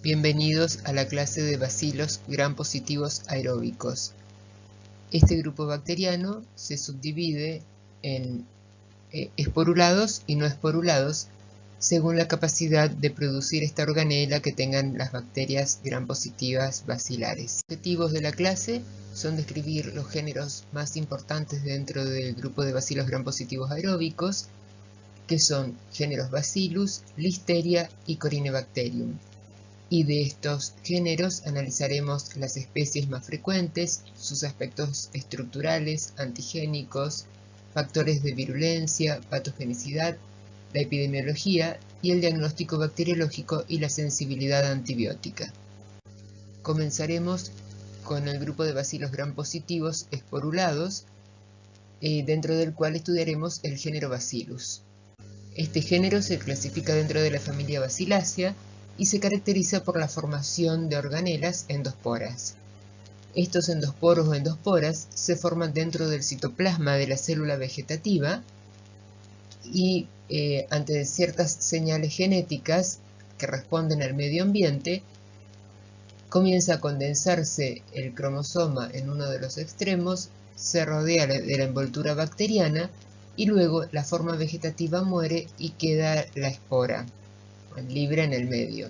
Bienvenidos a la clase de bacilos gram-positivos aeróbicos. Este grupo bacteriano se subdivide en esporulados y no esporulados según la capacidad de producir esta organela que tengan las bacterias gram-positivas bacilares. Los objetivos de la clase son describir los géneros más importantes dentro del grupo de bacilos gram-positivos aeróbicos, que son géneros Bacillus, Listeria y Corynebacterium. Y de estos géneros analizaremos las especies más frecuentes, sus aspectos estructurales, antigénicos, factores de virulencia, patogenicidad, la epidemiología y el diagnóstico bacteriológico y la sensibilidad antibiótica. Comenzaremos con el grupo de bacilos gram-positivos esporulados, dentro del cual estudiaremos el género Bacillus. Este género se clasifica dentro de la familia Bacilacea y se caracteriza por la formación de organelas endosporas. Estos endosporos o endosporas se forman dentro del citoplasma de la célula vegetativa y ante ciertas señales genéticas que responden al medio ambiente, comienza a condensarse el cromosoma en uno de los extremos, se rodea de la envoltura bacteriana y luego la forma vegetativa muere y queda la espora libre en el medio.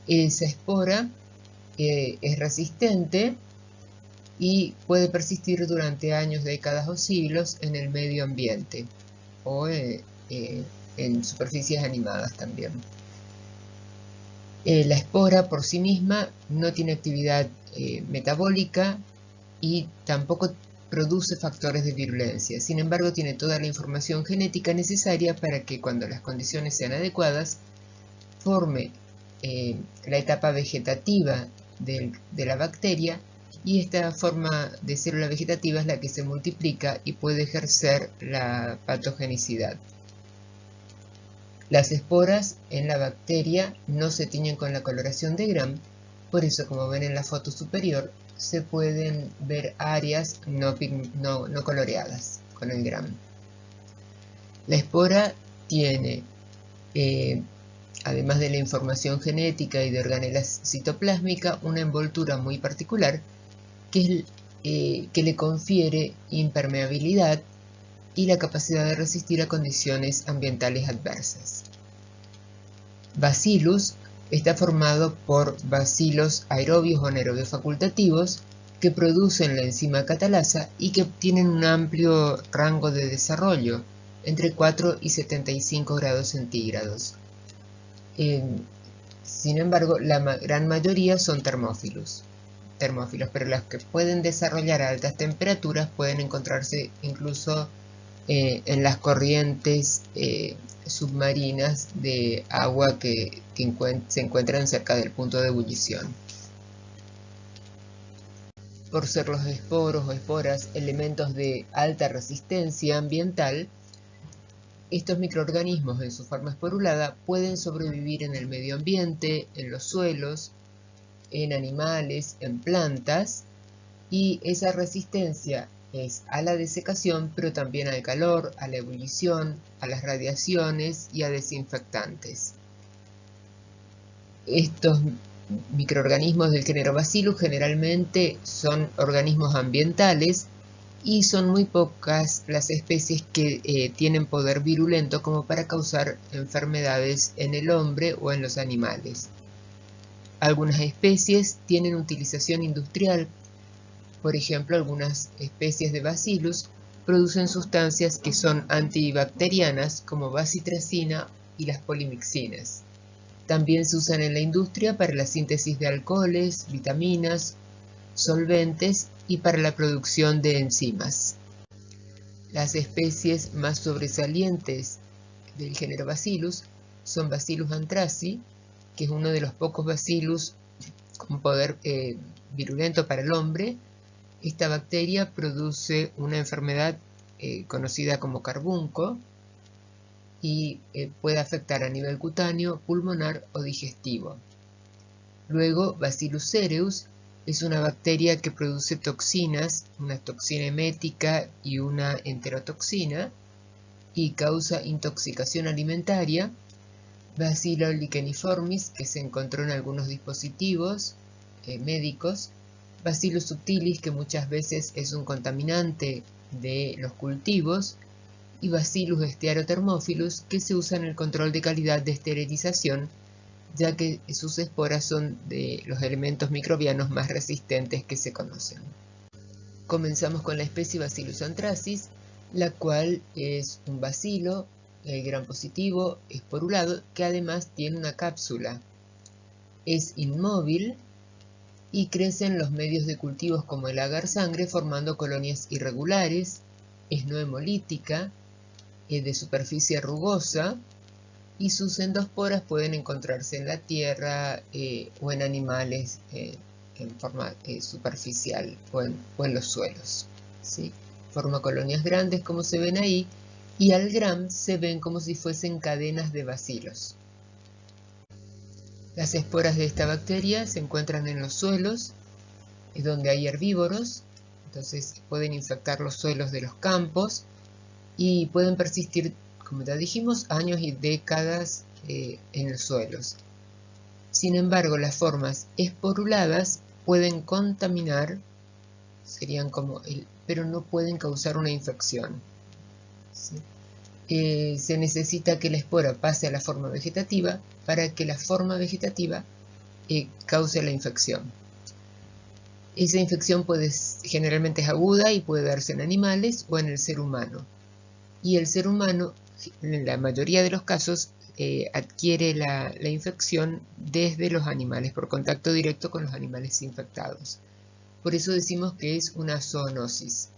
Esa espora es resistente y puede persistir durante años, décadas o siglos en el medio ambiente o en superficies animadas también. La espora por sí misma no tiene actividad metabólica y tampoco produce factores de virulencia. Sin embargo, tiene toda la información genética necesaria para que cuando las condiciones sean adecuadas, forme la etapa vegetativa de la bacteria, y esta forma de célula vegetativa es la que se multiplica y puede ejercer la patogenicidad. Las esporas en la bacteria no se tiñen con la coloración de Gram, por eso, como ven en la foto superior, se pueden ver áreas no coloreadas con el Gram. La espora tiene, además de la información genética y de organela citoplásmica, una envoltura muy particular que le confiere impermeabilidad y la capacidad de resistir a condiciones ambientales adversas. Bacillus está formado por bacilos aerobios o anaerobios facultativos que producen la enzima catalasa y que tienen un amplio rango de desarrollo, entre 4 y 75 grados centígrados. Sin embargo, la gran mayoría son termófilos, pero los que pueden desarrollar a altas temperaturas pueden encontrarse incluso en las corrientes submarinas de agua que se encuentran cerca del punto de ebullición. Por ser los esporos o esporas elementos de alta resistencia ambiental, estos microorganismos en su forma esporulada pueden sobrevivir en el medio ambiente, en los suelos, en animales, en plantas, y esa resistencia es a la desecación, pero también al calor, a la ebullición, a las radiaciones y a desinfectantes. Estos microorganismos del género Bacillus generalmente son organismos ambientales y son muy pocas las especies que tienen poder virulento como para causar enfermedades en el hombre o en los animales. Algunas especies tienen utilización industrial. Por ejemplo, algunas especies de Bacillus producen sustancias que son antibacterianas como bacitracina y las polimixinas. También se usan en la industria para la síntesis de alcoholes, vitaminas, solventes y para la producción de enzimas. Las especies más sobresalientes del género Bacillus son Bacillus anthraci, que es uno de los pocos Bacillus con poder virulento para el hombre. Esta bacteria produce una enfermedad conocida como carbunco y puede afectar a nivel cutáneo, pulmonar o digestivo. Luego, Bacillus cereus es una bacteria que produce toxinas, una toxina emética y una enterotoxina, y causa intoxicación alimentaria, Bacillus licheniformis, que se encontró en algunos dispositivos médicos, Bacillus subtilis, que muchas veces es un contaminante de los cultivos, y Bacillus stearothermophilus, que se usa en el control de calidad de esterilización, ya que sus esporas son de los elementos microbianos más resistentes que se conocen. Comenzamos con la especie Bacillus anthracis, la cual es un bacilo gram positivo esporulado que además tiene una cápsula. Es inmóvil y crece en los medios de cultivos como el agar sangre formando colonias irregulares, es no hemolítica, es de superficie rugosa y sus endosporas pueden encontrarse en la tierra o en animales en forma superficial o en los suelos, ¿sí? Forma colonias grandes como se ven ahí y al gram se ven como si fuesen cadenas de bacilos. Las esporas de esta bacteria se encuentran en los suelos, donde hay herbívoros, entonces pueden infectar los suelos de los campos y pueden persistir, como ya dijimos, años y décadas en los suelos. Sin embargo, las formas esporuladas pueden contaminar, pero no pueden causar una infección, ¿sí? Se necesita que la espora pase a la forma vegetativa para que la forma vegetativa cause la infección. Esa infección generalmente es aguda y puede darse en animales o en el ser humano. Y el ser humano, en la mayoría de los casos, adquiere la infección desde los animales, por contacto directo con los animales infectados. Por eso decimos que es una zoonosis.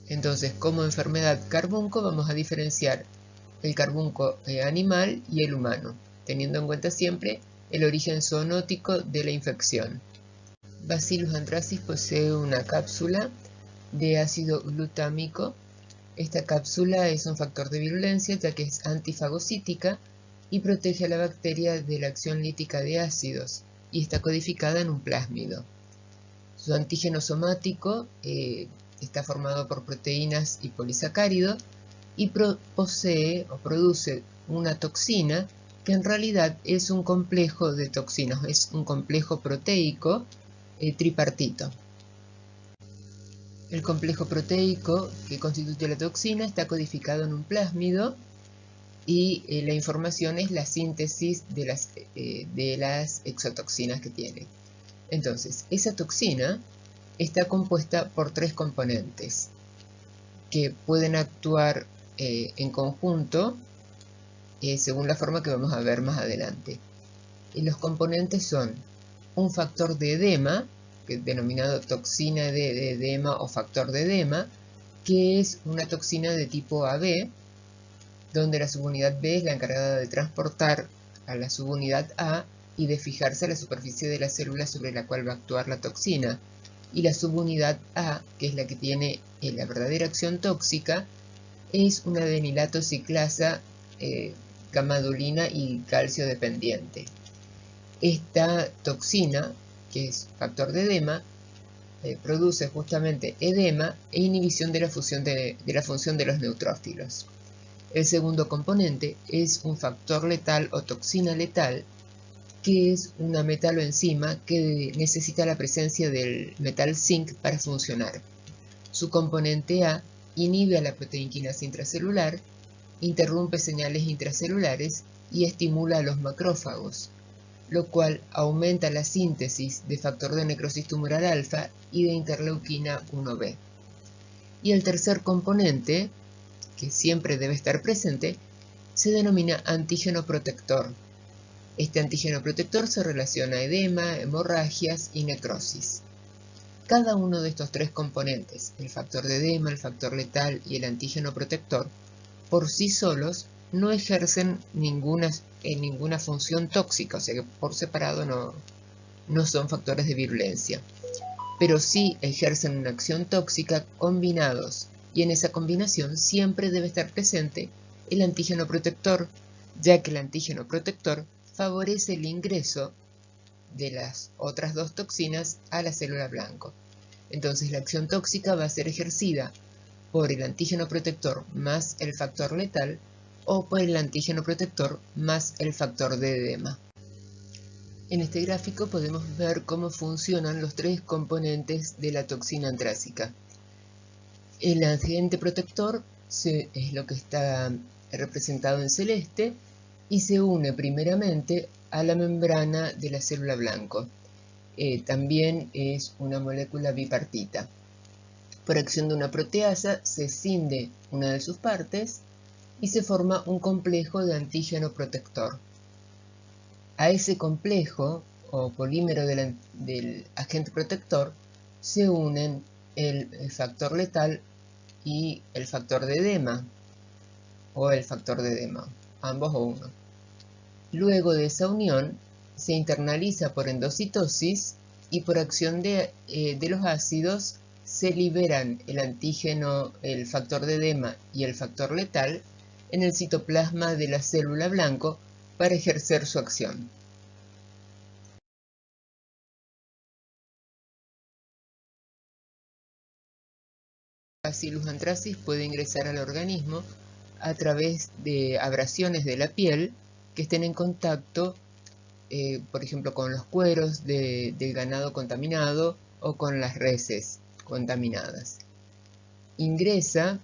Entonces, como enfermedad carbunco, vamos a diferenciar el carbunco animal y el humano, teniendo en cuenta siempre el origen zoonótico de la infección. Bacillus anthracis posee una cápsula de ácido glutámico. Esta cápsula es un factor de virulencia ya que es antifagocítica y protege a la bacteria de la acción lítica de ácidos y está codificada en un plásmido. Su antígeno somático está formado por proteínas y polisacáridos y posee o produce una toxina que en realidad es un complejo de toxinas, es un complejo proteico tripartito. El complejo proteico que constituye la toxina está codificado en un plásmido y la información es la síntesis de las exotoxinas que tiene. Entonces, esa toxina está compuesta por 3 componentes que pueden actuar en conjunto según la forma que vamos a ver más adelante. Los componentes son un factor de edema, denominado toxina de edema o factor de edema, que es una toxina de tipo AB, donde la subunidad B es la encargada de transportar a la subunidad A y de fijarse a la superficie de la célula sobre la cual va a actuar la toxina. Y la subunidad A, que es la que tiene la verdadera acción tóxica, es una adenilato ciclasa gamadulina y calcio dependiente. Esta toxina, que es factor de edema, produce justamente edema e inhibición de la función de los neutrófilos. El segundo componente es un factor letal o toxina letal, que es una metaloenzima que necesita la presencia del metal zinc para funcionar. Su componente A inhibe a la proteinquinasa intracelular, interrumpe señales intracelulares y estimula a los macrófagos, lo cual aumenta la síntesis de factor de necrosis tumoral alfa y de interleuquina 1b. Y el tercer componente, que siempre debe estar presente, se denomina antígeno protector. Este antígeno protector se relaciona a edema, hemorragias y necrosis. Cada uno de estos 3 componentes, el factor de edema, el factor letal y el antígeno protector, por sí solos no ejercen ninguna función tóxica, o sea que por separado no son factores de virulencia, pero sí ejercen una acción tóxica combinados, y en esa combinación siempre debe estar presente el antígeno protector, ya que el antígeno protector favorece el ingreso de las otras 2 toxinas a la célula blanco. Entonces la acción tóxica va a ser ejercida por el antígeno protector más el factor letal o por el antígeno protector más el factor de edema. En este gráfico podemos ver cómo funcionan los tres componentes de la toxina antrácica. El agente protector es lo que está representado en celeste y se une primeramente a la membrana de la célula blanco. También es una molécula bipartita. Por acción de una proteasa se escinde una de sus partes y se forma un complejo de antígeno protector. A ese complejo o polímero del agente protector se unen el factor letal y el factor de edema, o el factor de edema, ambos o uno. Luego de esa unión se internaliza por endocitosis y por acción de los ácidos se liberan el antígeno, el factor de edema y el factor letal en el citoplasma de la célula blanco para ejercer su acción. Bacillus anthracis puede ingresar al organismo a través de abrasiones de la piel que estén en contacto, por ejemplo, con los cueros del ganado contaminado o con las reses contaminadas. Ingresa,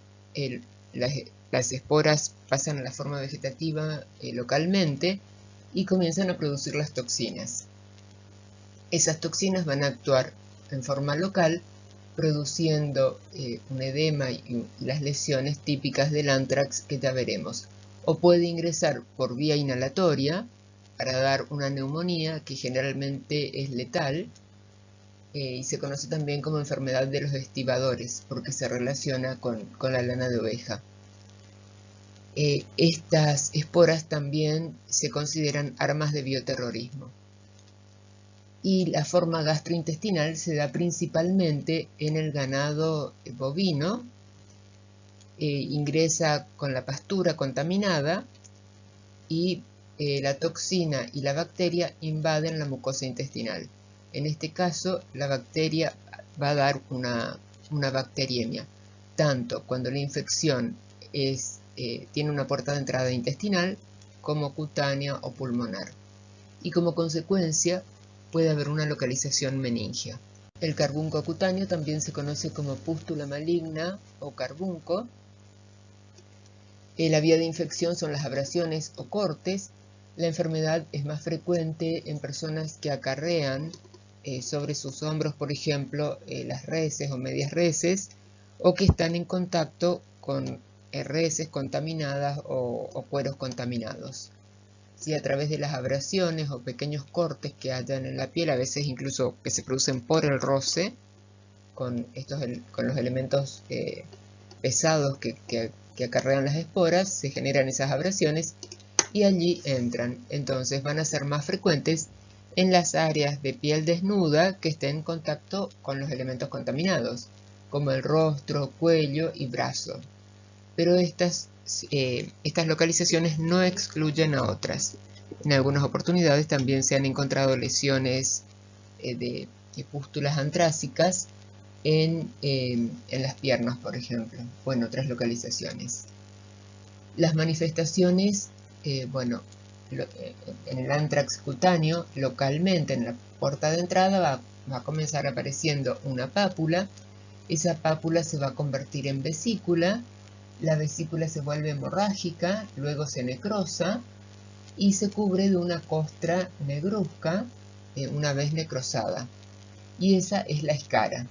las esporas pasan a la forma vegetativa localmente y comienzan a producir las toxinas. Esas toxinas van a actuar en forma local, produciendo un edema y las lesiones típicas del anthrax que ya veremos. O puede ingresar por vía inhalatoria para dar una neumonía que generalmente es letal y se conoce también como enfermedad de los estibadores porque se relaciona con la lana de oveja. Estas esporas también se consideran armas de bioterrorismo. Y la forma gastrointestinal se da principalmente en el ganado bovino, ingresa con la pastura contaminada y la toxina y la bacteria invaden la mucosa intestinal. En este caso, la bacteria va a dar una bacteriemia, tanto cuando la infección tiene una puerta de entrada intestinal como cutánea o pulmonar. Y como consecuencia, puede haber una localización meningia. El carbunco cutáneo también se conoce como pústula maligna o carbunco. La vía de infección son las abrasiones o cortes. La enfermedad es más frecuente en personas que acarrean sobre sus hombros, por ejemplo, las reses o medias reses, o que están en contacto con reses contaminadas o cueros contaminados. Sí, a través de las abrasiones o pequeños cortes que hayan en la piel, a veces incluso que se producen por el roce, con los elementos pesados que acarrean las esporas, se generan esas abrasiones y allí entran. Entonces van a ser más frecuentes en las áreas de piel desnuda que estén en contacto con los elementos contaminados, como el rostro, cuello y brazo. Pero estas localizaciones no excluyen a otras. En algunas oportunidades también se han encontrado lesiones de pústulas antrácicas en las piernas, por ejemplo, o en otras localizaciones. Las manifestaciones, en el anthrax cutáneo, localmente en la puerta de entrada va a comenzar apareciendo una pápula. Esa pápula se va a convertir en vesícula. La vesícula se vuelve hemorrágica, luego se necrosa y se cubre de una costra negruzca una vez necrosada. Y esa es la escara.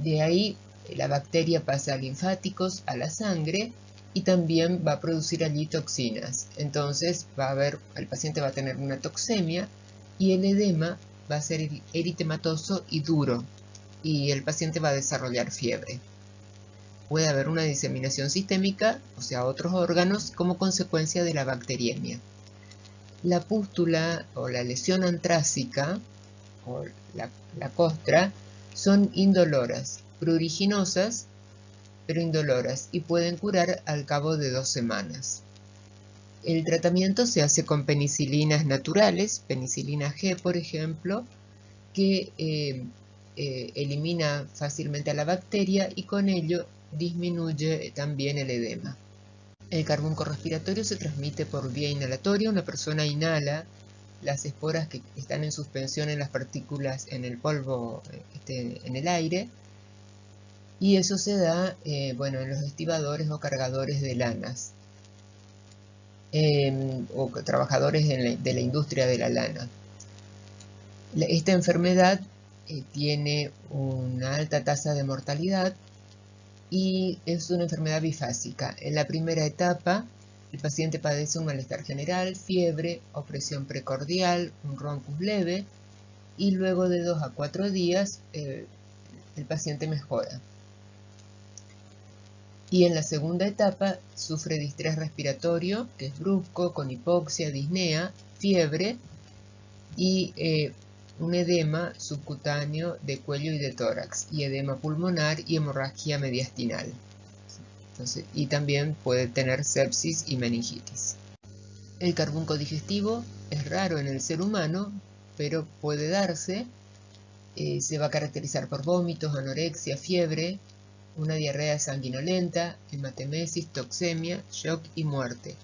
De ahí la bacteria pasa a linfáticos, a la sangre y también va a producir allí toxinas. Entonces el paciente va a tener una toxemia y el edema va a ser eritematoso y duro y el paciente va a desarrollar fiebre. Puede haber una diseminación sistémica, o sea, a otros órganos, como consecuencia de la bacteriemia. La pústula o la lesión antrácica, o la costra, son indoloras, pruriginosas, pero indoloras, y pueden curar al cabo de 2 semanas. El tratamiento se hace con penicilinas naturales, penicilina G, por ejemplo, que elimina fácilmente a la bacteria y con ello disminuye también el edema. El carbunco respiratorio se transmite por vía inhalatoria. Una persona inhala las esporas que están en suspensión en las partículas, en el polvo, en el aire, y eso se da en los estibadores o cargadores de lanas, o trabajadores de la industria de la lana. Esta enfermedad tiene una alta tasa de mortalidad y es una enfermedad bifásica. En la primera etapa, el paciente padece un malestar general, fiebre, opresión precordial, un roncus leve, y luego de 2 a 4 días el paciente mejora. Y en la segunda etapa sufre distrés respiratorio, que es brusco, con hipoxia, disnea, fiebre y un edema subcutáneo de cuello y de tórax, y edema pulmonar y hemorragia mediastinal. Y también puede tener sepsis y meningitis. El carbunco digestivo es raro en el ser humano, pero puede darse. Se va a caracterizar por vómitos, anorexia, fiebre, una diarrea sanguinolenta, hematemesis, toxemia, shock y muerte.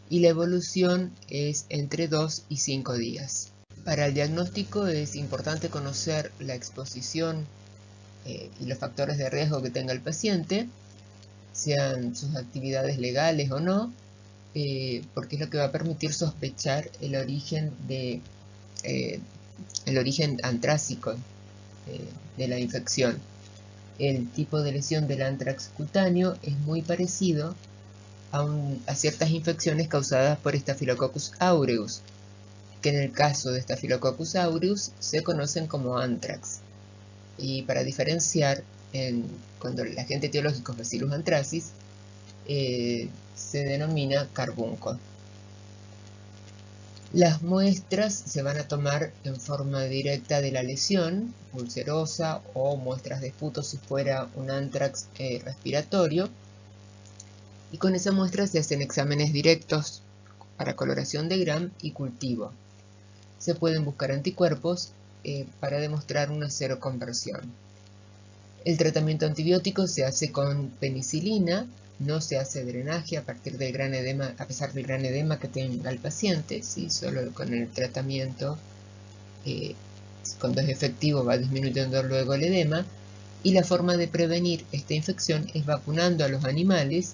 Y la evolución es entre 2 y 5 días. Para el diagnóstico es importante conocer la exposición y los factores de riesgo que tenga el paciente, sean sus actividades legales o no, porque es lo que va a permitir sospechar el origen antrácico de la infección. El tipo de lesión del anthrax cutáneo es muy parecido a ciertas infecciones causadas por Staphylococcus aureus, que en el caso de Staphylococcus aureus se conocen como anthrax. Y para diferenciar, cuando el agente etiológico es Bacillus anthracis, se denomina carbunco. Las muestras se van a tomar en forma directa de la lesión ulcerosa o muestras de esputo si fuera un anthrax respiratorio, y con esa muestra se hacen exámenes directos para coloración de Gram y cultivo. Se pueden buscar anticuerpos para demostrar una seroconversión. El tratamiento antibiótico se hace con penicilina. No se hace drenaje a partir del gran edema, a pesar del gran edema que tenga el paciente, ¿sí? Solo con el tratamiento, cuando es efectivo, va disminuyendo luego el edema. Y la forma de prevenir esta infección es vacunando a los animales,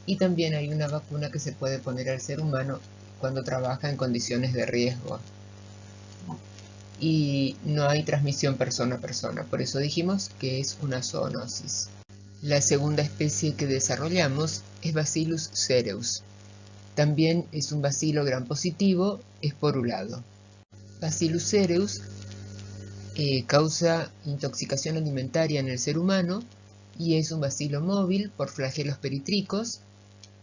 y también hay una vacuna que se puede poner al ser humano cuando trabaja en condiciones de riesgo. Y no hay transmisión persona a persona, por eso dijimos que es una zoonosis. La segunda especie que desarrollamos es Bacillus cereus. También es un bacilo gram positivo esporulado. Bacillus cereus causa intoxicación alimentaria en el ser humano y es un bacilo móvil por flagelos peritricos.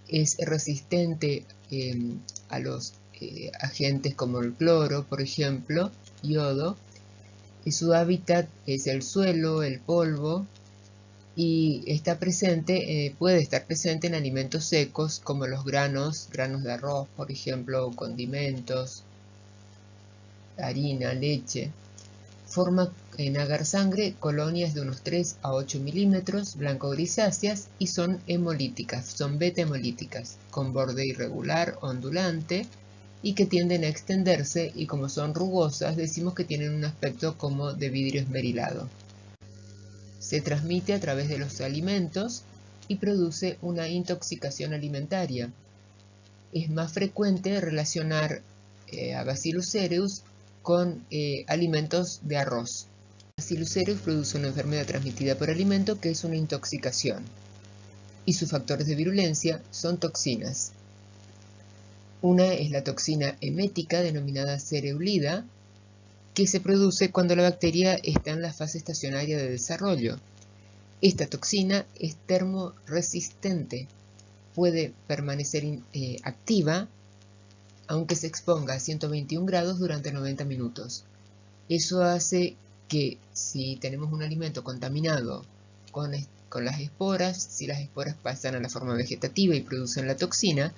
Es resistente a los agentes como el cloro, por ejemplo, yodo, y su hábitat es el suelo, el polvo, y puede estar presente en alimentos secos como los granos de arroz, por ejemplo, condimentos, harina, leche. Forma en agar sangre colonias de unos 3 a 8 milímetros, blanco-grisáceas, y son hemolíticas, son beta-hemolíticas, con borde irregular, ondulante, y que tienden a extenderse, y como son rugosas, decimos que tienen un aspecto como de vidrio esmerilado. Se transmite a través de los alimentos y produce una intoxicación alimentaria. Es más frecuente relacionar a Bacillus cereus con alimentos de arroz. Bacillus cereus produce una enfermedad transmitida por alimento que es una intoxicación, y sus factores de virulencia son toxinas. Una es la toxina emética denominada cereulida, que se produce cuando la bacteria está en la fase estacionaria de desarrollo. Esta toxina es termoresistente, puede permanecer activa aunque se exponga a 121 grados durante 90 minutos. Eso hace que si tenemos un alimento contaminado con las esporas, si las esporas pasan a la forma vegetativa y producen la toxina,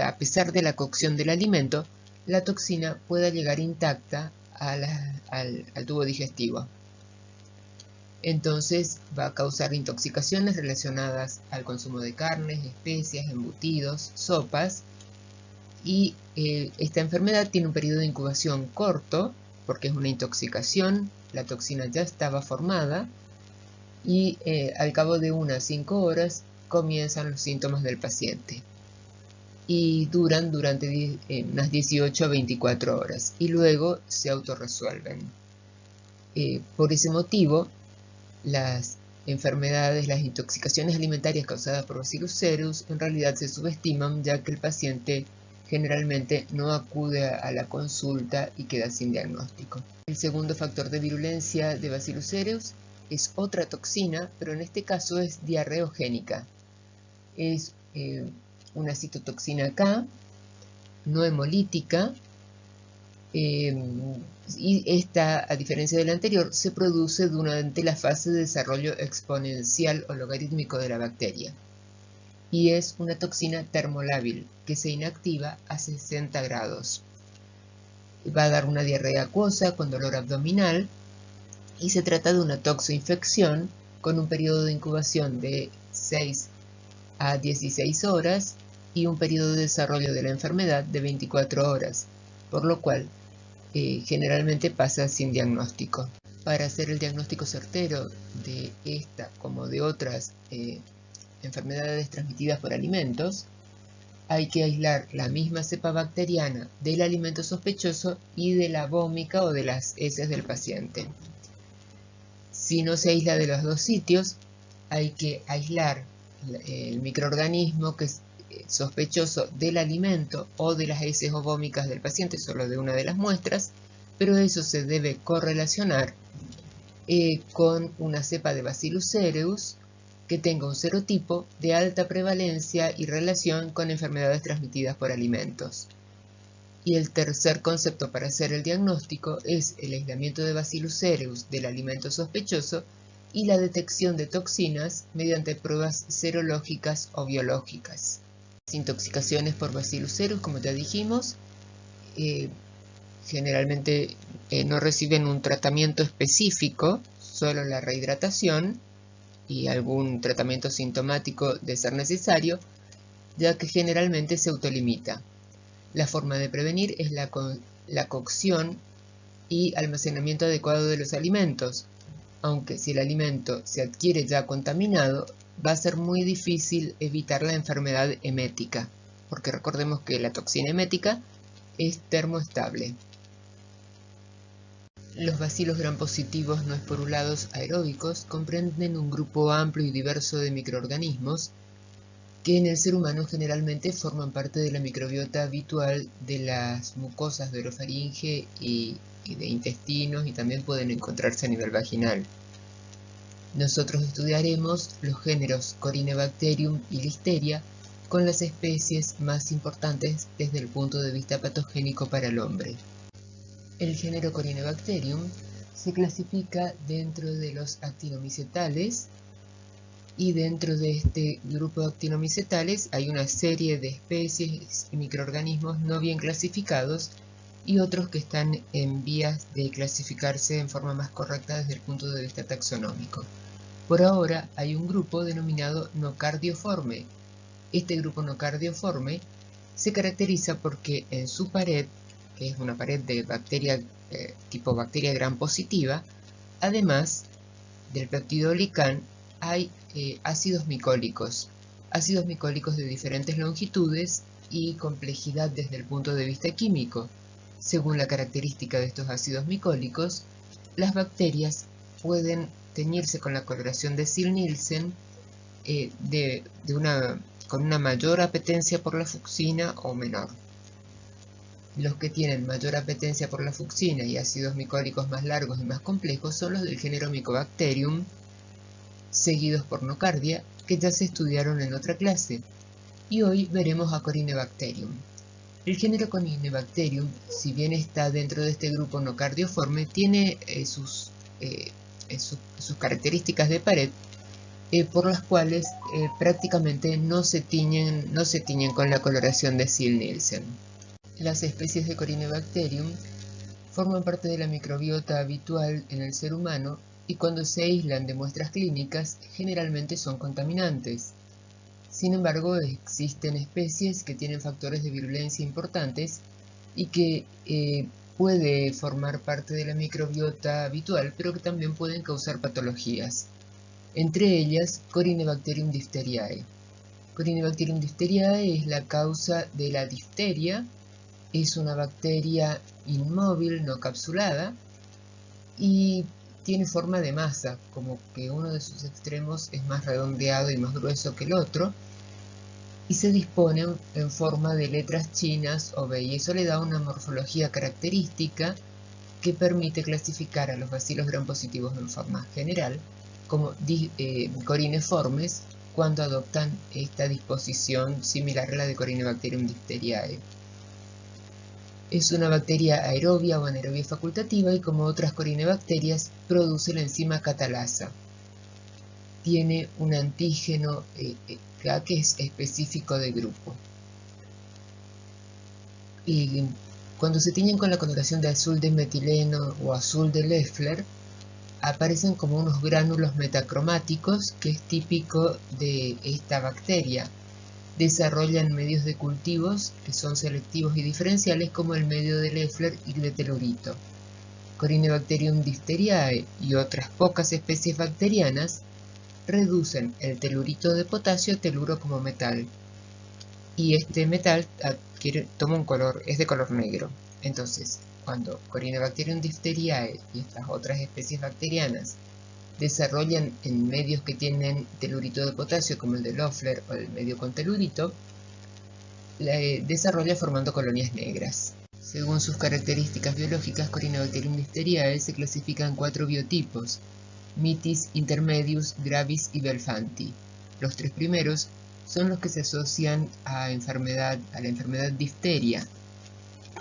a pesar de la cocción del alimento, la toxina pueda llegar intacta al tubo digestivo. Entonces va a causar intoxicaciones relacionadas al consumo de carnes, especias, embutidos, sopas. Y esta enfermedad tiene un periodo de incubación corto, porque es una intoxicación, la toxina ya estaba formada, y al cabo de unas 5 horas comienzan los síntomas del paciente. Y duran durante unas 18 a 24 horas, y luego se autorresuelven. Por ese motivo, las enfermedades, las intoxicaciones alimentarias causadas por Bacillus cereus en realidad se subestiman, ya que el paciente generalmente no acude a la consulta y queda sin diagnóstico. El segundo factor de virulencia de Bacillus cereus es otra toxina, pero en este caso es diarreogénica. Es una citotoxina K, no hemolítica, y esta, a diferencia de la anterior, se produce durante la fase de desarrollo exponencial o logarítmico de la bacteria. Y es una toxina termolábil que se inactiva a 60 grados. Va a dar una diarrea acuosa con dolor abdominal y se trata de una toxoinfección con un periodo de incubación de 6 a 16 horas y un periodo de desarrollo de la enfermedad de 24 horas, por lo cual generalmente pasa sin diagnóstico. Para hacer el diagnóstico certero de esta como de otras enfermedades transmitidas por alimentos, hay que aislar la misma cepa bacteriana del alimento sospechoso y de la vómica o de las heces del paciente. Si no se aísla de los dos sitios, hay que aislar el microorganismo que es sospechoso del alimento o de las heces o vómicas del paciente, solo de una de las muestras, pero eso se debe correlacionar con una cepa de Bacillus cereus que tenga un serotipo de alta prevalencia y relación con enfermedades transmitidas por alimentos. Y el tercer concepto para hacer el diagnóstico es el aislamiento de Bacillus cereus del alimento sospechoso y la detección de toxinas mediante pruebas serológicas o biológicas. Las intoxicaciones por Bacillus cereus, como ya dijimos, generalmente no reciben un tratamiento específico, solo la rehidratación y algún tratamiento sintomático de ser necesario, ya que generalmente se autolimita. La forma de prevenir es la cocción y almacenamiento adecuado de los alimentos, aunque si el alimento se adquiere ya contaminado, va a ser muy difícil evitar la enfermedad emética, porque recordemos que la toxina emética es termoestable. Los bacilos grampositivos no esporulados aeróbicos comprenden un grupo amplio y diverso de microorganismos que en el ser humano generalmente forman parte de la microbiota habitual de las mucosas de orofaringe y de intestinos, y también pueden encontrarse a nivel vaginal. Nosotros estudiaremos los géneros Corynebacterium y Listeria con las especies más importantes desde el punto de vista patogénico para el hombre. El género Corynebacterium se clasifica dentro de los actinomicetales, y dentro de este grupo de actinomicetales hay una serie de especies y microorganismos no bien clasificados y otros que están en vías de clasificarse en forma más correcta desde el punto de vista taxonómico. Por ahora hay un grupo denominado Nocardioforme. Este grupo Nocardioforme se caracteriza porque en su pared, que es una pared de bacteria tipo bacteria gram positiva, además del peptidolicán hay ácidos micólicos de diferentes longitudes y complejidad desde el punto de vista químico. Según la característica de estos ácidos micólicos, las bacterias pueden teñirse con la coloración de Ziehl-Neelsen con una mayor apetencia por la fucsina o menor. Los que tienen mayor apetencia por la fucsina y ácidos micólicos más largos y más complejos son los del género Mycobacterium, seguidos por Nocardia, que ya se estudiaron en otra clase, y hoy veremos a Corynebacterium. El género Corynebacterium, si bien está dentro de este grupo Nocardioforme, tiene sus características de pared, por las cuales prácticamente no se tiñen con la coloración de Ziehl-Neelsen. Las especies de Corynebacterium forman parte de la microbiota habitual en el ser humano y cuando se aíslan de muestras clínicas generalmente son contaminantes. Sin embargo, existen especies que tienen factores de virulencia importantes y que puede formar parte de la microbiota habitual, pero que también pueden causar patologías. Entre ellas, Corynebacterium diphtheriae. Corynebacterium diphtheriae es la causa de la difteria, es una bacteria inmóvil, no capsulada, y tiene forma de masa, como que uno de sus extremos es más redondeado y más grueso que el otro, y se dispone en forma de letras chinas o V, y eso le da una morfología característica que permite clasificar a los bacilos grampositivos en forma general como corineformes cuando adoptan esta disposición similar a la de Corynebacterium diphtheriae. Es una bacteria aerobia o anaerobia facultativa y como otras corinebacterias produce la enzima catalasa. Tiene un antígeno que es específico de grupo. Y cuando se tiñen con la coloración de azul de metileno o azul de Loeffler, aparecen como unos gránulos metacromáticos que es típico de esta bacteria. Desarrollan medios de cultivos que son selectivos y diferenciales como el medio de Loeffler y de telurito. Corynebacterium diphtheriae y otras pocas especies bacterianas reducen el telurito de potasio a teluro como metal, y este metal toma un color, es de color negro. Entonces, cuando Corynebacterium diphtheriae y estas otras especies bacterianas desarrollan en medios que tienen telurito de potasio, como el de Loeffler o el medio con telurito, desarrolla formando colonias negras. Según sus características biológicas, Corynebacterium diphtheriae se clasifica en 4 biotipos: Mitis, Intermedius, Gravis y Belfanti. Los 3 primeros son los que se asocian a la enfermedad difteria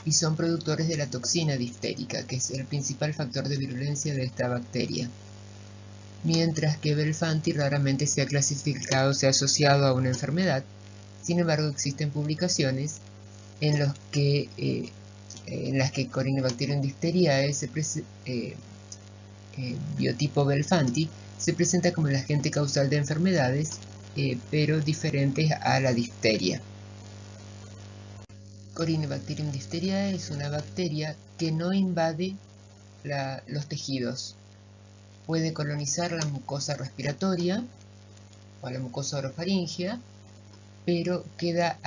y son productores de la toxina diftérica, que es el principal factor de virulencia de esta bacteria. Mientras que Belfanti raramente se ha clasificado, se ha asociado a una enfermedad. Sin embargo, existen publicaciones en las que Corynebacterium diphtheriae, biotipo Belfanti, se presenta como el agente causal de enfermedades, pero diferentes a la difteria. Corynebacterium diphtheriae es una bacteria que no invade los tejidos. Puede colonizar la mucosa respiratoria o la mucosa orofaringea, pero queda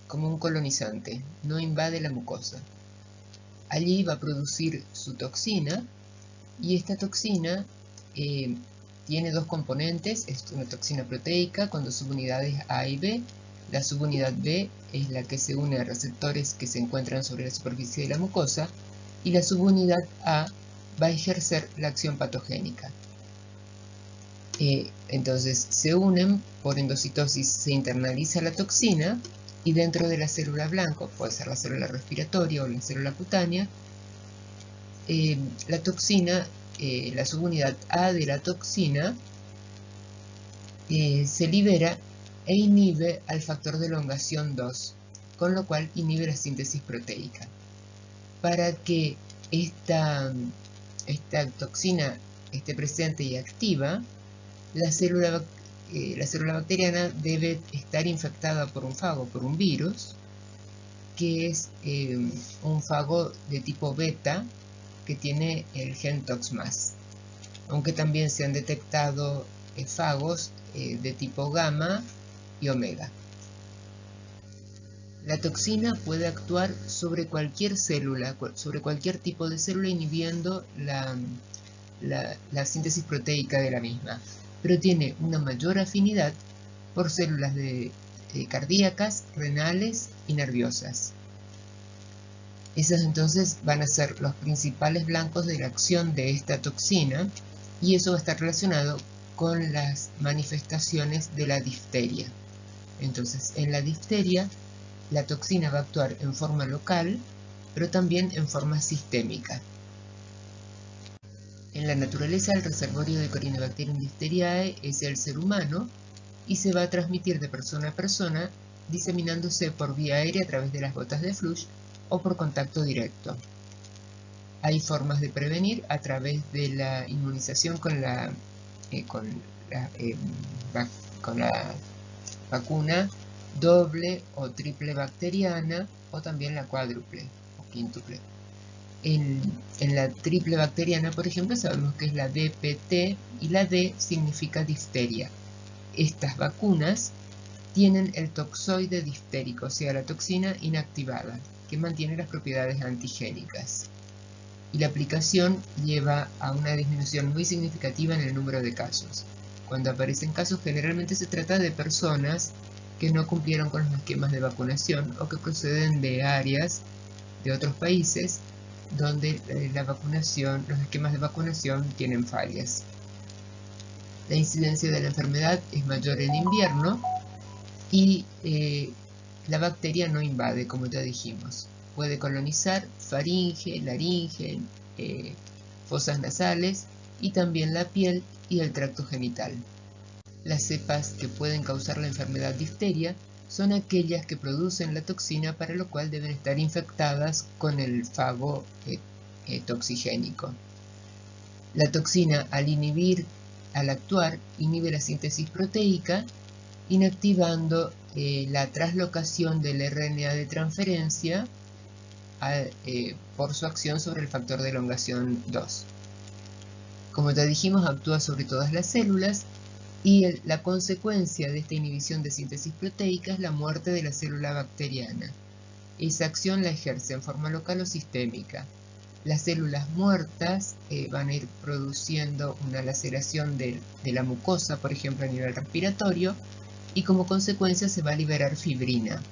como un colonizante, no invade la mucosa. Allí va a producir su toxina, y esta toxina tiene 2 componentes. Es una toxina proteica con 2 subunidades A y B. La subunidad B es la que se une a receptores que se encuentran sobre la superficie de la mucosa, y la subunidad A va a ejercer la acción patogénica. Entonces se unen por endocitosis, se internaliza la toxina, y dentro de la célula blanco, puede ser la célula respiratoria o la célula cutánea, la toxina, la subunidad A de la toxina se libera e inhibe al factor de elongación 2, con lo cual inhibe la síntesis proteica. Para que esta toxina esté presente y activa, la célula bacteriana debe estar infectada por un fago, por un virus, que es un fago de tipo beta que tiene el gen TOX+. Aunque también se han detectado fagos de tipo gamma y omega. La toxina puede actuar sobre cualquier célula, sobre cualquier tipo de célula, inhibiendo la síntesis proteica de la misma, pero tiene una mayor afinidad por células cardíacas, renales y nerviosas. Esos entonces van a ser los principales blancos de la acción de esta toxina, y eso va a estar relacionado con las manifestaciones de la difteria. Entonces, en la difteria, la toxina va a actuar en forma local, pero también en forma sistémica. En la naturaleza, el reservorio de Corynebacterium diphtheriae es el ser humano y se va a transmitir de persona a persona, diseminándose por vía aérea a través de las gotas de flush o por contacto directo. Hay formas de prevenir a través de la inmunización con la vacuna doble o triple bacteriana, o también la cuádruple o quíntuple. En la triple bacteriana, por ejemplo, sabemos que es la DPT y la D significa difteria. Estas vacunas tienen el toxoide diftérico, o sea, la toxina inactivada, que mantiene las propiedades antigénicas. Y la aplicación lleva a una disminución muy significativa en el número de casos. Cuando aparecen casos, generalmente se trata de personas que no cumplieron con los esquemas de vacunación o que proceden de áreas de otros países donde los esquemas de vacunación tienen fallas. La incidencia de la enfermedad es mayor en invierno y la bacteria no invade, como ya dijimos. Puede colonizar faringe, laringe, fosas nasales y también la piel y el tracto genital. Las cepas que pueden causar la enfermedad difteria son aquellas que producen la toxina, para lo cual deben estar infectadas con el fago toxigénico. La toxina, al actuar, inhibe la síntesis proteica, inactivando la traslocación del RNA de transferencia por su acción sobre el factor de elongación 2. Como ya dijimos, actúa sobre todas las células y la consecuencia de esta inhibición de síntesis proteica es la muerte de la célula bacteriana. Esa acción la ejerce en forma local o sistémica. Las células muertas van a ir produciendo una laceración de la mucosa, por ejemplo a nivel respiratorio, y como consecuencia se va a liberar fibrina.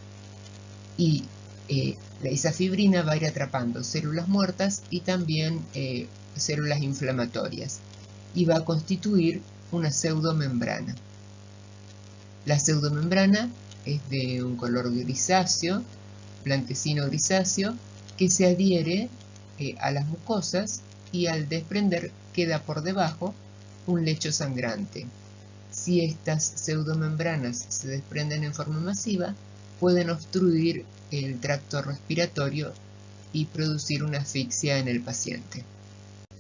Y esa fibrina va a ir atrapando células muertas y también células inflamatorias, y va a constituir una pseudomembrana. La pseudomembrana es de un color grisáceo, blanquecino grisáceo, que se adhiere a las mucosas y al desprender queda por debajo un lecho sangrante. Si estas pseudomembranas se desprenden en forma masiva, pueden obstruir el tracto respiratorio y producir una asfixia en el paciente.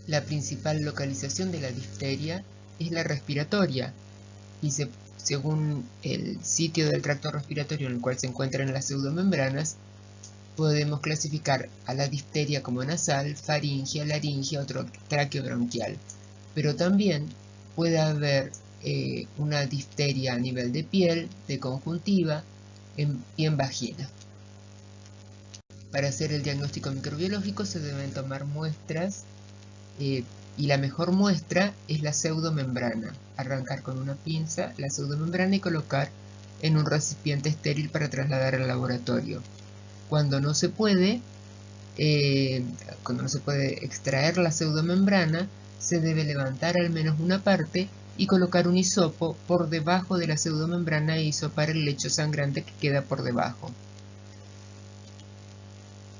La principal localización de la difteria es la respiratoria, y según el sitio del tracto respiratorio en el cual se encuentran las pseudomembranas, podemos clasificar a la difteria como nasal, faringia, laringia o traqueobronquial. Pero también puede haber una difteria a nivel de piel, de conjuntiva y en vagina. Para hacer el diagnóstico microbiológico se deben tomar muestras y la mejor muestra es la pseudomembrana. Arrancar con una pinza la pseudomembrana y colocar en un recipiente estéril para trasladar al laboratorio. Cuando no se puede extraer la pseudomembrana, se debe levantar al menos una parte y colocar un hisopo por debajo de la pseudomembrana e hisopar el lecho sangrante que queda por debajo.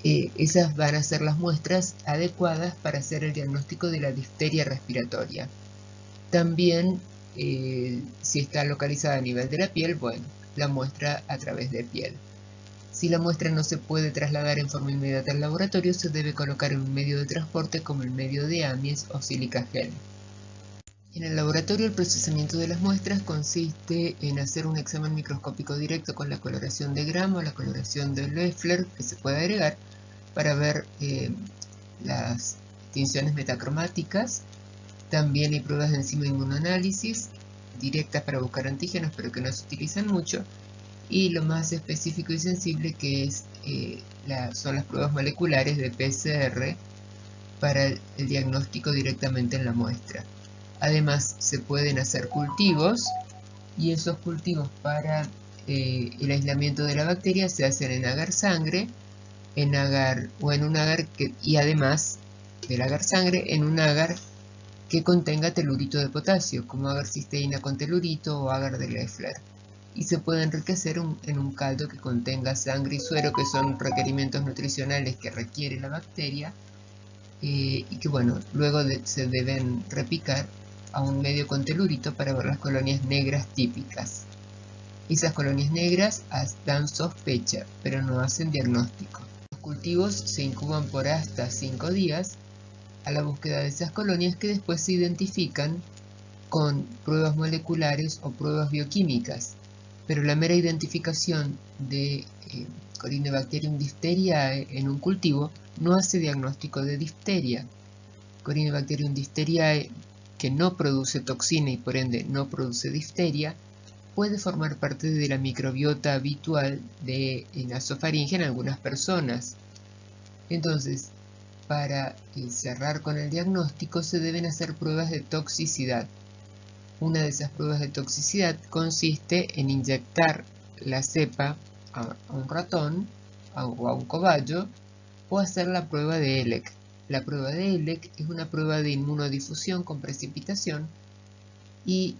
Esas van a ser las muestras adecuadas para hacer el diagnóstico de la difteria respiratoria. También, si está localizada a nivel de la piel, bueno, la muestra a través de piel. Si la muestra no se puede trasladar en forma inmediata al laboratorio, se debe colocar en un medio de transporte como el medio de Amies o sílica gel. En el laboratorio, el procesamiento de las muestras consiste en hacer un examen microscópico directo con la coloración de Gram o la coloración de Loeffler que se puede agregar para ver las tinciones metacromáticas. También hay pruebas de enzima inmunoanálisis directas para buscar antígenos, pero que no se utilizan mucho. Y lo más específico y sensible que son las pruebas moleculares de PCR para el diagnóstico directamente en la muestra. Además, se pueden hacer cultivos, y esos cultivos para el aislamiento de la bacteria se hacen en agar sangre, y además del agar sangre, en un agar que contenga telurito de potasio, como agar cisteína con telurito o agar de Loeffler. Y se puede enriquecer en un caldo que contenga sangre y suero, que son requerimientos nutricionales que requiere la bacteria, y que bueno, luego se deben repicar a un medio con telurito para ver las colonias negras típicas. Esas colonias negras dan sospecha, pero no hacen diagnóstico. Los cultivos se incuban por hasta 5 días a la búsqueda de esas colonias que después se identifican con pruebas moleculares o pruebas bioquímicas. Pero la mera identificación de Corynebacterium diphtheriae en un cultivo no hace diagnóstico de difteria. Corynebacterium diphtheriae, que no produce toxina y por ende no produce difteria, puede formar parte de la microbiota habitual de nasofaringe en algunas personas. Entonces, para cerrar con el diagnóstico se deben hacer pruebas de toxicidad. Una de esas pruebas de toxicidad consiste en inyectar la cepa a un ratón o a un cobayo o hacer la prueba de ELEC. La prueba de ELEC es una prueba de inmunodifusión con precipitación y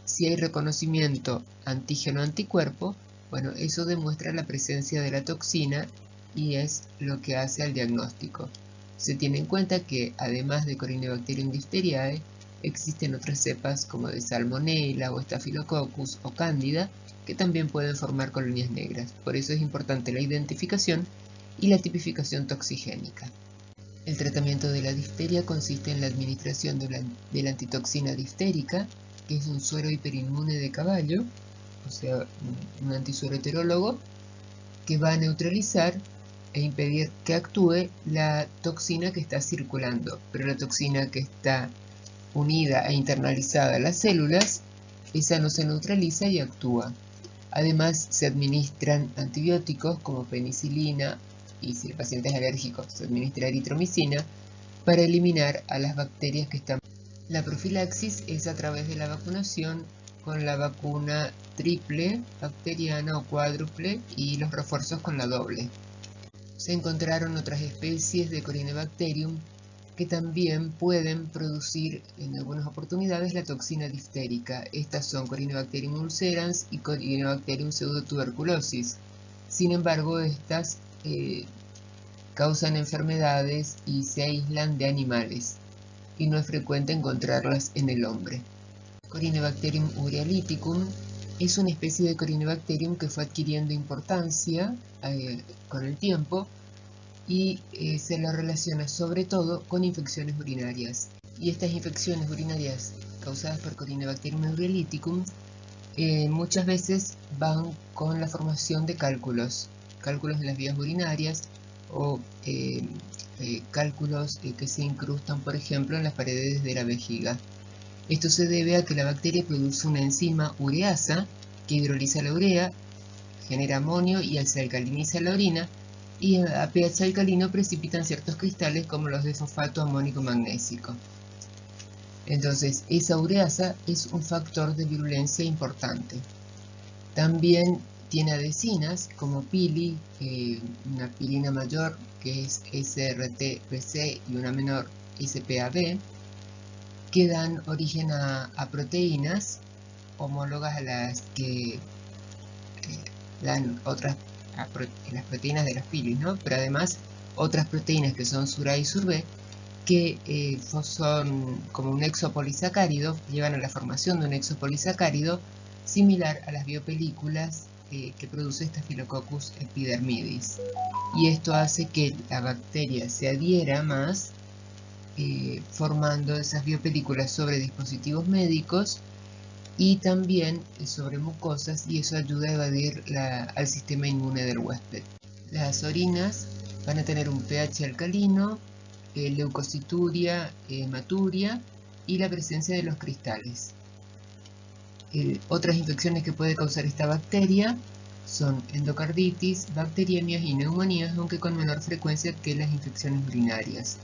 si hay reconocimiento antígeno-anticuerpo, bueno, eso demuestra la presencia de la toxina y es lo que hace al diagnóstico. Se tiene en cuenta que además de Corynebacterium diphtheriae, existen otras cepas como de Salmonella o Staphylococcus o Cándida que también pueden formar colonias negras. Por eso es importante la identificación y la tipificación toxigénica. El tratamiento de la difteria consiste en la administración de la antitoxina diftérica, que es un suero hiperinmune de caballo, o sea, un antisuero heterólogo, que va a neutralizar e impedir que actúe la toxina que está circulando, pero la toxina que está unida e internalizada a las células, esa no se neutraliza y actúa. Además, se administran antibióticos como penicilina y si el paciente es alérgico, se administra eritromicina para eliminar a las bacterias que están. La profilaxis es a través de la vacunación con la vacuna triple bacteriana o cuádruple y los refuerzos con la doble. Se encontraron otras especies de Corynebacterium que también pueden producir en algunas oportunidades la toxina diftérica. Estas son Corynebacterium ulcerans y Corynebacterium pseudotuberculosis. Sin embargo, estas causan enfermedades y se aíslan de animales, y no es frecuente encontrarlas en el hombre. Corynebacterium urealyticum es una especie de Corynebacterium que fue adquiriendo importancia con el tiempo y se la relaciona sobre todo con infecciones urinarias. Y estas infecciones urinarias causadas por Corynebacterium urealyticum muchas veces van con la formación de cálculos en las vías urinarias o cálculos que se incrustan, por ejemplo, en las paredes de la vejiga. Esto se debe a que la bacteria produce una enzima ureasa que hidroliza la urea, genera amonio y se alcaliniza la orina, y a pH alcalino precipitan ciertos cristales como los de fosfato amónico magnésico. Entonces, esa ureasa es un factor de virulencia importante. También tiene adhesinas como pili, una pilina mayor que es SRT-PC y una menor SPAB, que dan origen a proteínas homólogas a las que dan las proteínas de las pilis, ¿no? Pero además otras proteínas que son SURA y SURB, que son como un exopolisacárido, llevan a la formación de un exopolisacárido similar a las biopelículas que produce Staphylococcus epidermidis. Y esto hace que la bacteria se adhiera más, formando esas biopelículas sobre dispositivos médicos y también sobre mucosas, y eso ayuda a evadir al sistema inmune del huésped. Las orinas van a tener un pH alcalino, leucocituria, hematuria y la presencia de los cristales. Otras infecciones que puede causar esta bacteria son endocarditis, bacteriemias y neumonías, aunque con menor frecuencia que las infecciones urinarias.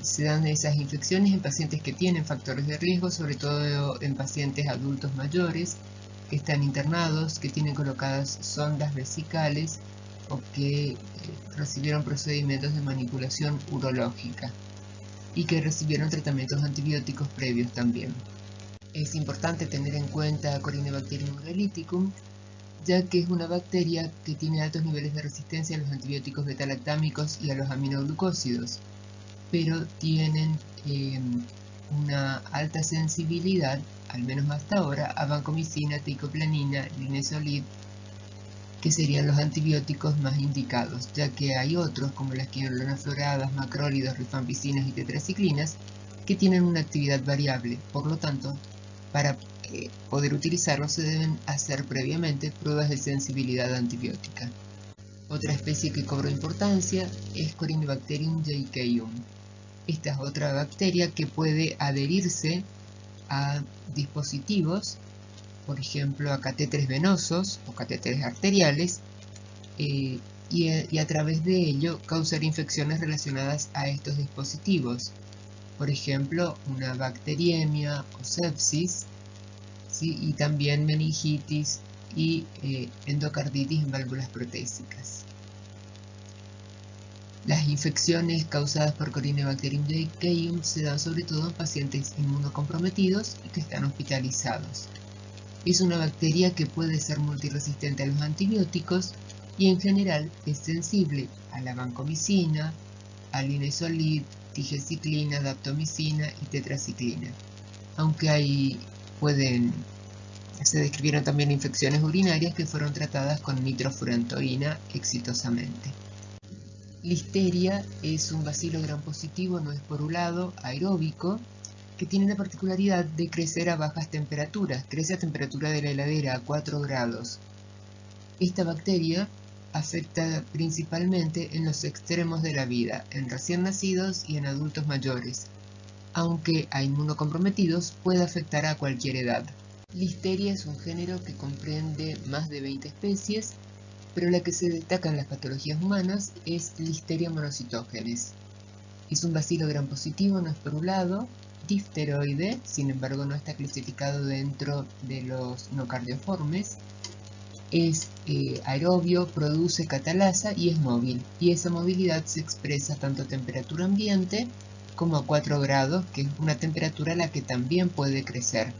Se dan esas infecciones en pacientes que tienen factores de riesgo, sobre todo en pacientes adultos mayores que están internados, que tienen colocadas sondas vesicales o que recibieron procedimientos de manipulación urológica y que recibieron tratamientos antibióticos previos también. Es importante tener en cuenta Corynebacterium urealyticum, ya que es una bacteria que tiene altos niveles de resistencia a los antibióticos betalactámicos y a los aminoglucósidos, pero tienen una alta sensibilidad, al menos hasta ahora, a vancomicina, teicoplanina, linezolid, que serían los antibióticos más indicados, ya que hay otros como las quinolonas floradas, macrólidos, rifampicinas y tetraciclinas que tienen una actividad variable. Por lo tanto, para poder utilizarlos se deben hacer previamente pruebas de sensibilidad antibiótica. Otra especie que cobró importancia es Corynebacterium jayceum. Esta es otra bacteria que puede adherirse a dispositivos, por ejemplo a catéteres venosos o catéteres arteriales, y a través de ello causar infecciones relacionadas a estos dispositivos, por ejemplo una bacteriemia o sepsis, ¿sí? Y también meningitis y endocarditis en válvulas protésicas. Las infecciones causadas por Corynebacterium jayceum se dan sobre todo en pacientes inmunocomprometidos y que están hospitalizados. Es una bacteria que puede ser multiresistente a los antibióticos y en general es sensible a la vancomicina, al linezolid, tigeciclina, daptomicina y tetraciclina. Aunque se describieron también infecciones urinarias que fueron tratadas con nitrofurantoína exitosamente. Listeria es un bacilo gram positivo no esporulado aeróbico que tiene la particularidad de crecer a bajas temperaturas, crece a temperatura de la heladera a 4 grados. Esta bacteria afecta principalmente en los extremos de la vida, en recién nacidos y en adultos mayores, aunque a inmunocomprometidos puede afectar a cualquier edad. Listeria es un género que comprende más de 20 especies, pero la que se destaca en las patologías humanas es Listeria monocytogenes. Es un bacilo gram positivo no esporulado, difteroide, sin embargo no está clasificado dentro de los nocardioformes. Es aerobio, produce catalasa y es móvil. Y esa movilidad se expresa tanto a temperatura ambiente como a 4 grados, que es una temperatura a la que también puede crecer.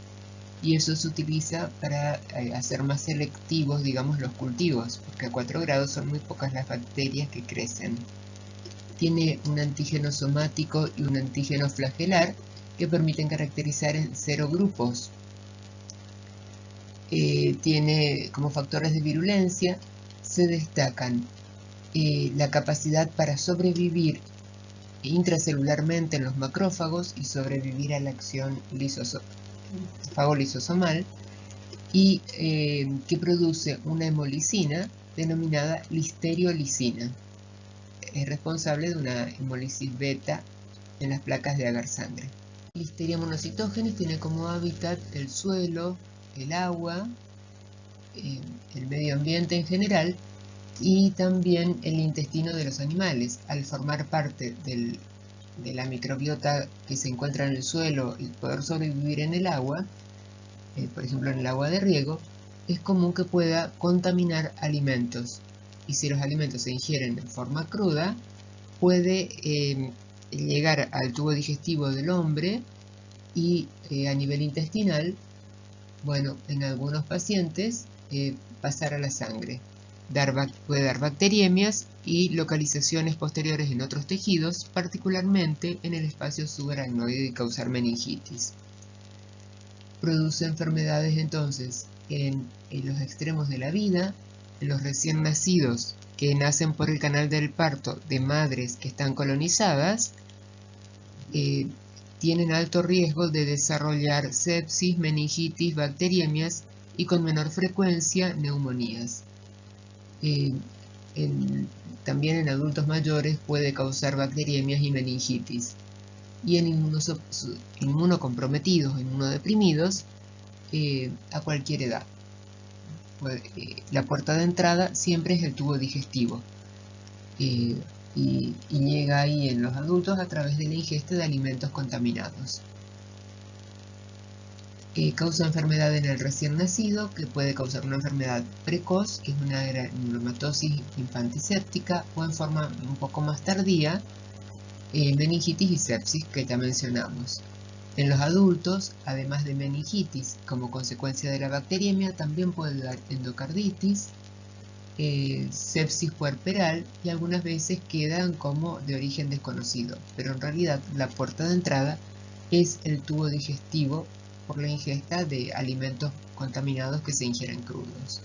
Y eso se utiliza para hacer más selectivos, digamos, los cultivos, porque a 4 grados son muy pocas las bacterias que crecen. Tiene un antígeno somático y un antígeno flagelar que permiten caracterizar en serogrupos. Tiene como factores de virulencia, se destacan la capacidad para sobrevivir intracelularmente en los macrófagos y sobrevivir a la acción fagolisosomal, y que produce una hemolicina denominada listeriolicina. Es responsable de una hemólisis beta en las placas de agar-sangre. Listeria monocytogenes tiene como hábitat el suelo, el agua, el medio ambiente en general y también el intestino de los animales. Al formar parte de la microbiota que se encuentra en el suelo y poder sobrevivir en el agua, por ejemplo en el agua de riego, es común que pueda contaminar alimentos. Y si los alimentos se ingieren en forma cruda, puede llegar al tubo digestivo del hombre y a nivel intestinal, bueno, en algunos pacientes pasar a la sangre. Puede dar bacteriemias y localizaciones posteriores en otros tejidos, particularmente en el espacio subaracnoide y causar meningitis. Produce enfermedades entonces en los extremos de la vida, en los recién nacidos que nacen por el canal del parto de madres que están colonizadas, tienen alto riesgo de desarrollar sepsis, meningitis, bacteriemias y con menor frecuencia neumonías. También en adultos mayores puede causar bacteriemias y meningitis. Y en inmunocomprometidos o inmunodeprimidos a cualquier edad. La puerta de entrada siempre es el tubo digestivo y llega ahí en los adultos a través de la ingesta de alimentos contaminados. Causa enfermedad en el recién nacido, que puede causar una enfermedad precoz, que es una granulomatosis infantiséptica, o en forma un poco más tardía, meningitis y sepsis, que ya mencionamos. En los adultos, además de meningitis, como consecuencia de la bacteriemia, también puede dar endocarditis, sepsis puerperal y algunas veces quedan como de origen desconocido, pero en realidad la puerta de entrada es el tubo digestivo por la ingesta de alimentos contaminados que se ingieren crudos.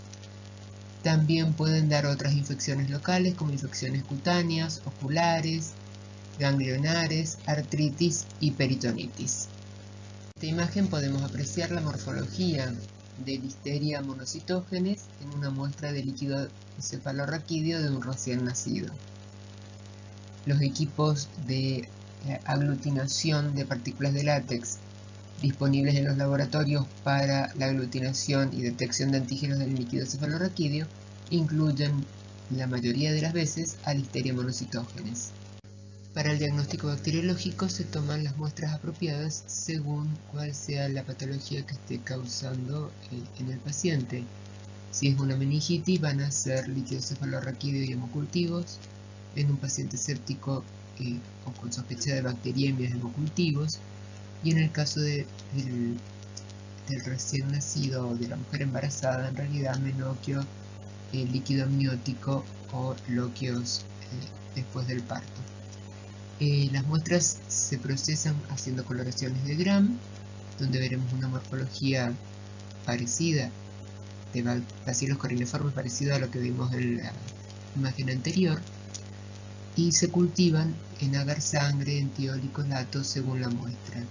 También pueden dar otras infecciones locales como infecciones cutáneas, oculares, ganglionares, artritis y peritonitis. En esta imagen podemos apreciar la morfología de Listeria monocytogenes en una muestra de líquido cefalorraquídeo de un recién nacido. Los equipos de aglutinación de partículas de látex disponibles en los laboratorios para la aglutinación y detección de antígenos del líquido cefalorraquídeo incluyen la mayoría de las veces a Listeria monocytogenes. Para el diagnóstico bacteriológico se toman las muestras apropiadas según cuál sea la patología que esté causando en el paciente. Si es una meningitis, van a ser líquido cefalorraquídeo y hemocultivos. En un paciente séptico o con sospecha de bacteriemias, hemocultivos. Y en el caso del recién nacido o de la mujer embarazada, en realidad menoquio, líquido amniótico o loquios después del parto. Las muestras se procesan haciendo coloraciones de Gram, donde veremos una morfología parecida de Bacillus coryneiformes, parecido a lo que vimos en la imagen anterior, y se cultivan en agar sangre, en tiol y colato según la muestra.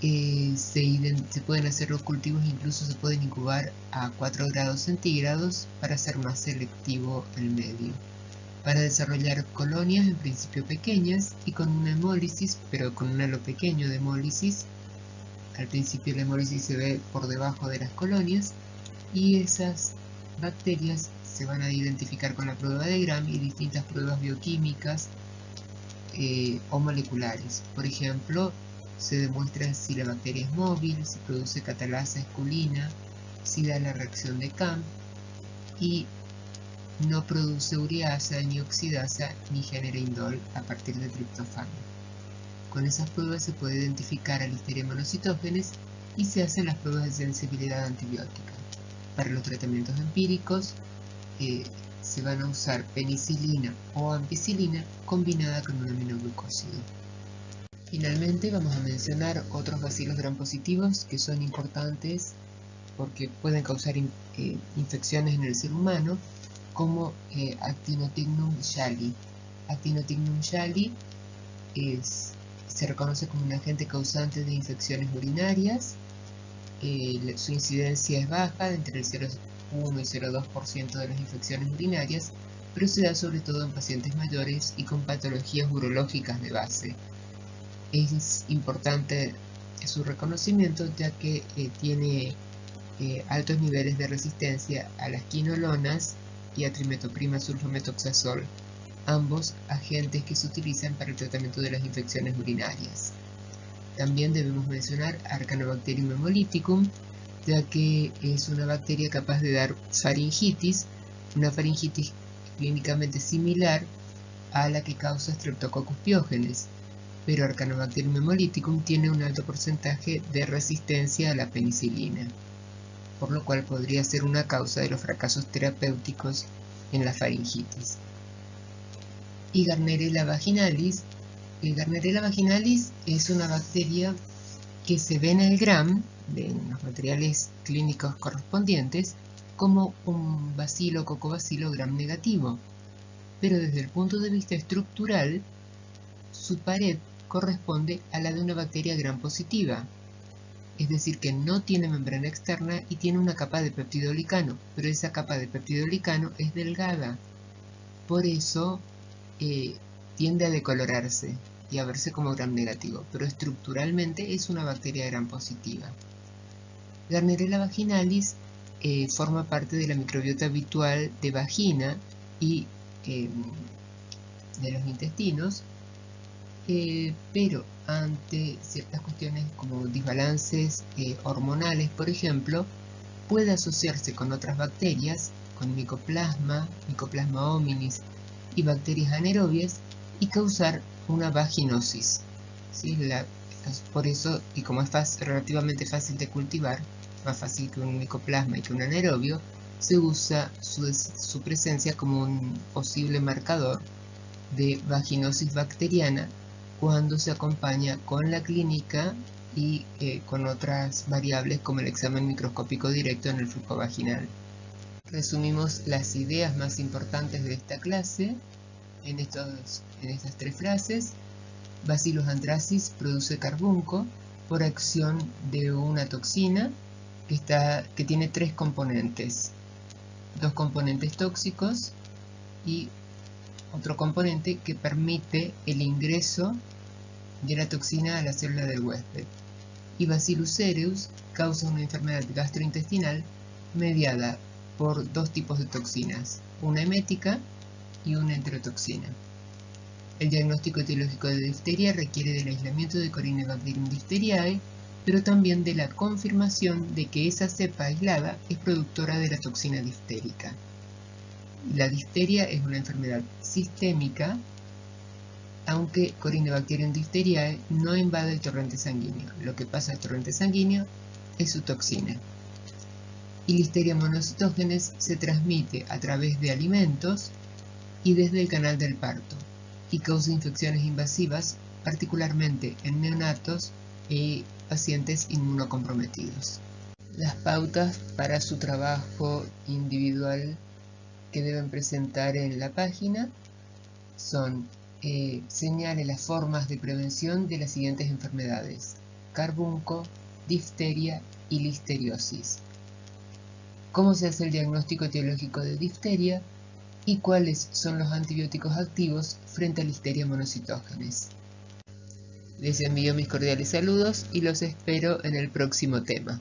Se pueden hacer los cultivos, incluso se pueden incubar a 4 grados centígrados para hacer más selectivo el medio, para desarrollar colonias en principio pequeñas y con una hemólisis, pero con un halo pequeño de hemólisis. Al principio la hemólisis se ve por debajo de las colonias y esas bacterias se van a identificar con la prueba de Gram y distintas pruebas bioquímicas o moleculares. Por ejemplo, se demuestra si la bacteria es móvil, si produce catalasa esculina, si da la reacción de Camp y no produce ureasa ni oxidasa ni genera indol a partir de triptofano. Con esas pruebas se puede identificar a Listeria monocytogenes y se hacen las pruebas de sensibilidad antibiótica. Para los tratamientos empíricos se van a usar penicilina o ampicilina combinada con un aminoglucósido. Finalmente vamos a mencionar otros bacilos gram positivos que son importantes porque pueden causar infecciones en el ser humano, como Actinotignum shalli. Actinotignum shalli se reconoce como un agente causante de infecciones urinarias. Su incidencia es baja, entre el 0,1 y 0,2% de las infecciones urinarias, pero se da sobre todo en pacientes mayores y con patologías urológicas de base. Es importante su reconocimiento ya que tiene altos niveles de resistencia a las quinolonas y a trimetoprima sulfametoxazol, ambos agentes que se utilizan para el tratamiento de las infecciones urinarias. También debemos mencionar Arcanobacterium hemolyticum, ya que es una bacteria capaz de dar faringitis, una faringitis clínicamente similar a la que causa Streptococcus pyogenes, pero Arcanobacterium hemolyticum tiene un alto porcentaje de resistencia a la penicilina, por lo cual podría ser una causa de los fracasos terapéuticos en la faringitis. Y Gardnerella vaginalis. Gardnerella vaginalis es una bacteria que se ve en el Gram, en los materiales clínicos correspondientes, como un bacilo cocobacilo Gram negativo, pero desde el punto de vista estructural, su pared corresponde a la de una bacteria Gram positiva, es decir que no tiene membrana externa y tiene una capa de peptidoglicano, pero esa capa de peptidoglicano es delgada, por eso tiende a decolorarse y a verse como Gram negativo, pero estructuralmente es una bacteria Gram positiva. Gardnerella vaginalis forma parte de la microbiota habitual de vagina y de los intestinos, pero ante ciertas cuestiones como desbalances hormonales, por ejemplo, puede asociarse con otras bacterias, con Mycoplasma hominis y bacterias anaerobias y causar una vaginosis. ¿Sí? Por eso, y como es relativamente fácil de cultivar, más fácil que un Mycoplasma y que un anaerobio, se usa su presencia como un posible marcador de vaginosis bacteriana cuando se acompaña con la clínica y con otras variables como el examen microscópico directo en el flujo vaginal. Resumimos las ideas más importantes de esta clase en estas 3 frases. Bacillus anthracis produce carbunco por acción de una toxina que tiene 3 componentes. 2 componentes tóxicos y otro componente que permite el ingreso de la toxina a la célula del huésped. Y Bacillus cereus causa una enfermedad gastrointestinal mediada por 2 tipos de toxinas, una emética y una enterotoxina. El diagnóstico etiológico de difteria requiere del aislamiento de Corynebacterium diphtheriae, pero también de la confirmación de que esa cepa aislada es productora de la toxina diftérica. La difteria es una enfermedad sistémica, aunque Corynebacterium diphtheriae no invade el torrente sanguíneo. Lo que pasa al torrente sanguíneo es su toxina. Y Listeria monocytogenes se transmite a través de alimentos y desde el canal del parto, y causa infecciones invasivas, particularmente en neonatos y pacientes inmunocomprometidos. Las pautas para su trabajo individual que deben presentar en la página son: señale las formas de prevención de las siguientes enfermedades: carbunco, difteria y listeriosis. ¿Cómo se hace el diagnóstico etiológico de difteria? ¿Y cuáles son los antibióticos activos frente a Listeria monocytogenes? Les envío mis cordiales saludos y los espero en el próximo tema.